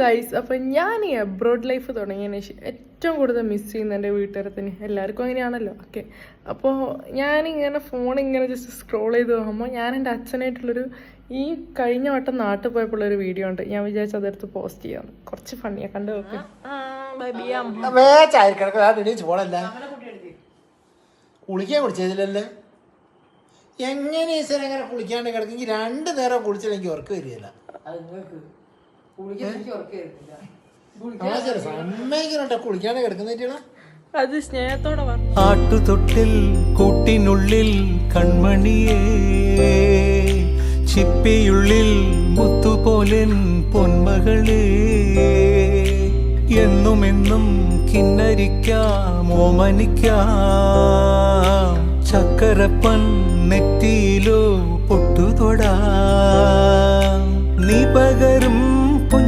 Guys, അപ്പം ഞാൻ ഈ അബ്രോഡ് ലൈഫ് തുടങ്ങിയതിന് ശേഷം ഏറ്റവും കൂടുതൽ മിസ് ചെയ്യുന്ന എൻ്റെ വീട്ടുകാരത്തിന്. എല്ലാവർക്കും അങ്ങനെയാണല്ലോ. ഓക്കെ, അപ്പോൾ ഞാനിങ്ങനെ ഫോണിങ്ങനെ ജസ്റ്റ് സ്ക്രോൾ ചെയ്ത് പോകുമ്പോൾ ഞാൻ എൻ്റെ അച്ഛനായിട്ടുള്ളൊരു ഈ കഴിഞ്ഞ വട്ടം നാട്ടിൽ പോയപ്പോഴൊരു വീഡിയോ ഉണ്ട്. ഞാൻ വിചാരിച്ചു അതെടുത്ത് പോസ്റ്റ് ചെയ്യാം. കുറച്ച് ഫണ്ണിയാണ്, കണ്ടു നോക്ക്. കുളിക്കാൻ കുടിച്ചതിലല്ലേ എങ്ങനെ ഈശ്വരൻ അങ്ങനെ കുളിക്കാണ്ട് കിടക്കെങ്കിൽ 2 നേരം കുളിച്ചില്ലെങ്കിൽ ഉറക്കം വരികയില്ല. സമ്മതിക്കണോ കുളിക്കാണ്ട് കിടക്കുന്ന അത് സ്നേഹത്തോടെ ആട്ടുതൊട്ടിൽ കൂട്ടിനുള്ളിൽ കൺമണിയേ, ചിപ്പിയുള്ളിൽ മുത്തുപോലെൻ പൊന്മകളേ, എന്നുമെന്നും കിന്നരിക്കാം ഓമനിക്കാം, ചക്കരപ്പൻ നെറ്റിയിലോ പൊട്ടുതൊടാ, നീ പകരും